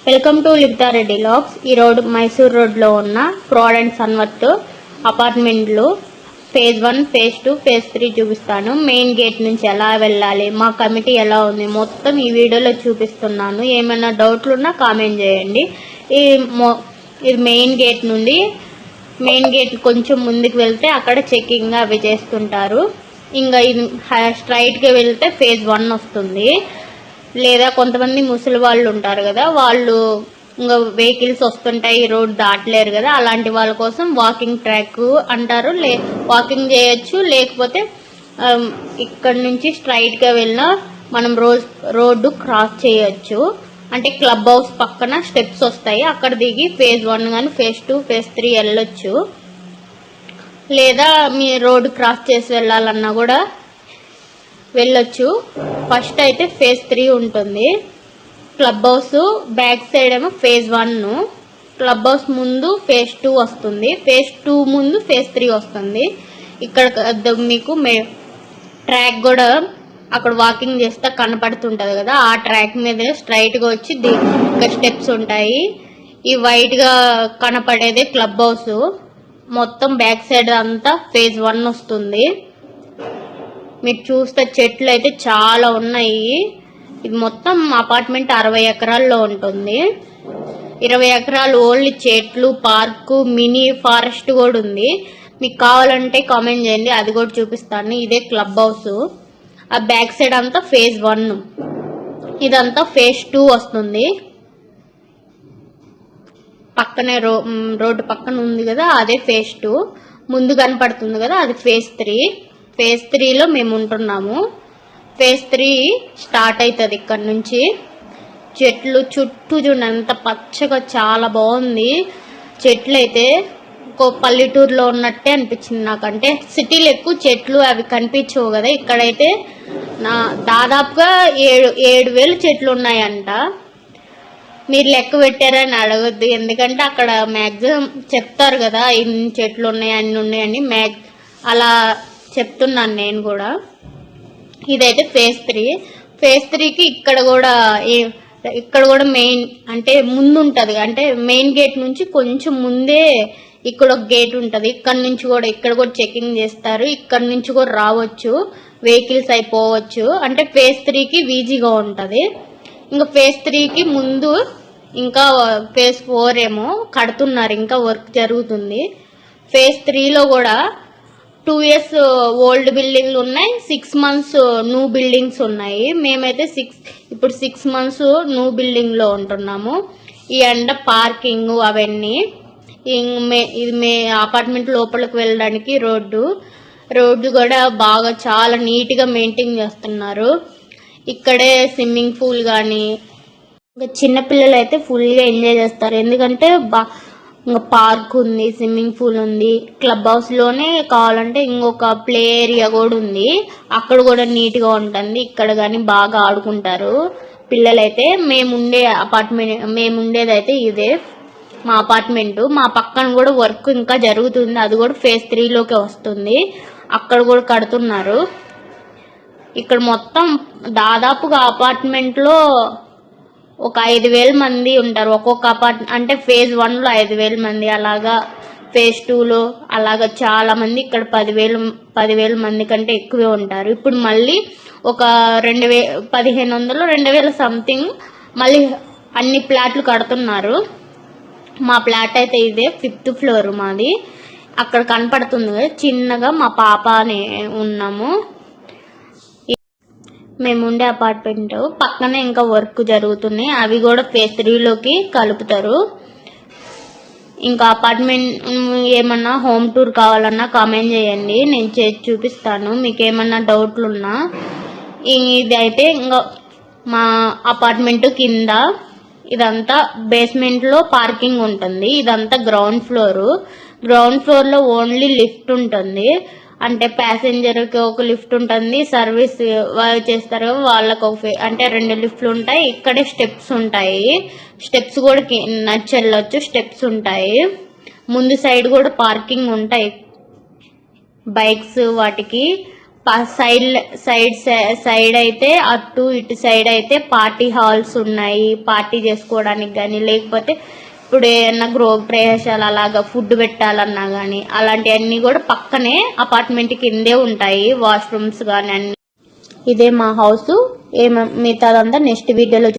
Welcome to Liptareddy logs. ఈ road Mysore రోడ్లో ఉన్న ప్రాడ్ అండ్ సన్వర్త్ అపార్ట్మెంట్లు ఫేజ్ 1, ఫేజ్ 2, ఫేజ్ 3 చూపిస్తాను. మెయిన్ గేట్ నుంచి ఎలా వెళ్ళాలి, మా కమిటీ ఎలా ఉంది, మొత్తం ఈ వీడియోలో చూపిస్తున్నాను. ఏమైనా డౌట్లు ఉన్నా కామెంట్ చేయండి. ఇది మెయిన్ గేట్ నుండి మెయిన్ గేట్ కొంచెం ముందుకు వెళ్తే అక్కడ చెకింగ్ అవి చేస్తుంటారు. ఇంకా ఇది స్ట్రైట్గా వెళ్తే ఫేజ్ 1 వస్తుంది. లేదా కొంతమంది ముసలి వాళ్ళు ఉంటారు కదా, వాళ్ళు ఇంకా వెహికల్స్ వస్తుంటాయి, రోడ్ దాటలేరు కదా, అలాంటి వాళ్ళ కోసం వాకింగ్ ట్రాక్ అంటారు. వాకింగ్ చేయొచ్చు. లేకపోతే ఇక్కడ నుంచి స్ట్రైట్గా వెళ్ళినా మనం రోడ్డు క్రాస్ చేయొచ్చు. అంటే క్లబ్ హౌస్ పక్కన స్టెప్స్ వస్తాయి, అక్కడ దిగి ఫేజ్ 1 కానీ ఫేజ్ 2, ఫేజ్ 3 వెళ్ళొచ్చు. లేదా మీ రోడ్డు క్రాస్ చేసి వెళ్ళాలన్నా కూడా వెళ్ళొచ్చు. ఫస్ట్ అయితే ఫేజ్ 3 ఉంటుంది. క్లబ్ హౌస్ బ్యాక్ సైడ్ ఏమో ఫేజ్ 1, క్లబ్ హౌస్ ముందు ఫేజ్ 2 వస్తుంది, ఫేజ్ 2 ముందు ఫేజ్ 3 వస్తుంది. ఇక్కడ మీకు ట్రాక్ కూడా అక్కడ వాకింగ్ చేస్తే కనపడుతుంటది కదా, ఆ ట్రాక్ మీద స్ట్రైట్గా వచ్చి ఇంకా స్టెప్స్ ఉంటాయి. ఈ వైట్గా కనపడేదే క్లబ్ హౌస్. మొత్తం బ్యాక్ సైడ్ అంతా ఫేజ్ 1 వస్తుంది. మీరు చూస్తే చెట్లు అయితే చాలా ఉన్నాయి. ఇది మొత్తం అపార్ట్మెంట్ 60 ఎకరాల్లో ఉంటుంది. 20 ఎకరాలు ఓన్లీ చెట్లు, పార్కు, మినీ ఫారెస్ట్ కూడా ఉంది. మీకు కావాలంటే కామెంట్ చేయండి, అది కూడా చూపిస్తాను. ఇదే క్లబ్ హౌస్. ఆ బ్యాక్ సైడ్ అంతా ఫేజ్ 1, ఇదంతా ఫేజ్ 2 వస్తుంది. పక్కనే రోడ్డు పక్కన ఉంది కదా, అదే ఫేజ్ 2. ముందు కనపడుతుంది కదా, అది ఫేజ్ 3. ఫేజ్ 3లో మేము ఉంటున్నాము. ఫేజ్ 3 స్టార్ట్ అవుతుంది ఇక్కడ నుంచి. చెట్లు చుట్టూ చూడండి అంత పచ్చగా, చాలా బాగుంది. చెట్లు అయితే పల్లెటూరులో ఉన్నట్టే అనిపించింది నాకంటే. సిటీలో ఎక్కువ చెట్లు అవి కనిపించవు కదా, ఇక్కడైతే దాదాపుగా 7,000 చెట్లు ఉన్నాయంట. మీరు లెక్క పెట్టారని అడగద్దు, ఎందుకంటే అక్కడ మ్యాక్సిమం చెప్తారు కదా ఇన్ని చెట్లు ఉన్నాయి, అన్ని ఉన్నాయని. అలా చెప్తున్నాను నేను కూడా. ఇదైతే ఫేజ్ 3. ఫేజ్ 3కి ఇక్కడ కూడా మెయిన్ అంటే ముందు ఉంటుంది. అంటే మెయిన్ గేట్ నుంచి కొంచెం ముందే ఇక్కడ ఒక గేట్ ఉంటుంది. ఇక్కడ కూడా చెకింగ్ చేస్తారు. ఇక్కడ నుంచి కూడా రావచ్చు, వెహికల్స్ అయిపోవచ్చు. అంటే ఫేజ్ 3కి ఈజీగా ఉంటుంది. ఇంకా ఫేజ్ 3కి ముందు ఇంకా ఫేజ్ 4 ఏమో కడుతున్నారు, ఇంకా వర్క్ జరుగుతుంది. ఫేజ్ 3లో కూడా 2 years ఓల్డ్ బిల్డింగ్లు ఉన్నాయి, 6 months న్యూ బిల్డింగ్స్ ఉన్నాయి. మేమైతే ఇప్పుడు 6 months న్యూ బిల్డింగ్లో ఉంటున్నాము. ఈ ఎండ పార్కింగ్ అవన్నీ. ఇది అపార్ట్మెంట్ లోపలికి వెళ్ళడానికి రోడ్డు కూడా బాగా చాలా నీట్గా మెయింటైన్ చేస్తున్నారు. ఇక్కడే స్విమ్మింగ్ పూల్ కానీ, ఇంకా చిన్నపిల్లలు అయితే ఫుల్గా ఎంజాయ్ చేస్తారు. ఎందుకంటే ఇంకా పార్క్ ఉంది, స్విమ్మింగ్ పూల్ ఉంది. క్లబ్ హౌస్లోనే కావాలంటే ఇంకొక ప్లే ఏరియా కూడా ఉంది, అక్కడ కూడా నీట్గా ఉంటుంది. ఇక్కడ కానీ బాగా ఆడుకుంటారు పిల్లలైతే. మేముండేదైతే ఇదే మా అపార్ట్మెంటు. మా పక్కన కూడా వర్క్ ఇంకా జరుగుతుంది, అది కూడా ఫేజ్ 3లోకి వస్తుంది. అక్కడ కూడా కడుతున్నారు. ఇక్కడ మొత్తం దాదాపుగా అపార్ట్మెంట్లో ఒక 5,000 మంది ఉంటారు. ఒక్కొక్క అంటే ఫేజ్ 1లో 5,000 మంది, అలాగా ఫేజ్ 2లో అలాగా చాలా మంది. ఇక్కడ 10,000 మంది కంటే ఎక్కువే ఉంటారు. ఇప్పుడు మళ్ళీ ఒక 1,500, 2,000 సంథింగ్ మళ్ళీ అన్ని ఫ్లాట్లు కడుతున్నారు. మా ఫ్లాట్ అయితే ఇదే 5th floor మాది. అక్కడ కనపడుతుంది కదా చిన్నగా, మా పాప అని ఉన్నాము. మేముండే అపార్ట్మెంట్ పక్కనే ఇంకా వర్క్ జరుగుతున్నాయి, అవి కూడా ఫేజ్ 3లోకి కలుపుతారు. ఇంకా అపార్ట్మెంట్ ఏమన్నా హోమ్ టూర్ కావాలన్నా కామెంట్ చేయండి, నేను చేసి చూపిస్తాను. మీకు ఏమన్నా డౌట్లు ఉన్నా. ఇది అయితే ఇంకా మా అపార్ట్మెంట్ కింద ఇదంతా బేస్మెంట్లో పార్కింగ్ ఉంటుంది. ఇదంతా గ్రౌండ్ ఫ్లోర్లో ఓన్లీ లిఫ్ట్ ఉంటుంది. అంటే ప్యాసింజర్కి ఒక లిఫ్ట్ ఉంటుంది, సర్వీస్ చేస్తారు వాళ్ళకి అంటే 2 లిఫ్ట్లు ఉంటాయి. ఇక్కడే స్టెప్స్ ఉంటాయి, స్టెప్స్ కూడా నడిచెళ్ళొచ్చు, స్టెప్స్ ఉంటాయి. ముందు సైడ్ కూడా పార్కింగ్ ఉంటాయి బైక్స్ వాటికి. సైడ్ అయితే అటు ఇటు సైడ్ అయితే పార్టీ హాల్స్ ఉన్నాయి, పార్టీ చేసుకోవడానికి కానీ, లేకపోతే ఇప్పుడు ఏమన్నా గృహ ప్రవేశాలు అలాగా ఫుడ్ పెట్టాలన్నా కానీ అలాంటివన్నీ కూడా పక్కనే అపార్ట్మెంట్ కిందే ఉంటాయి, వాష్రూమ్స్ కానీ అన్ని. ఇదే మా హౌస్. మిగతాదంతా నెక్స్ట్ వీడియోలో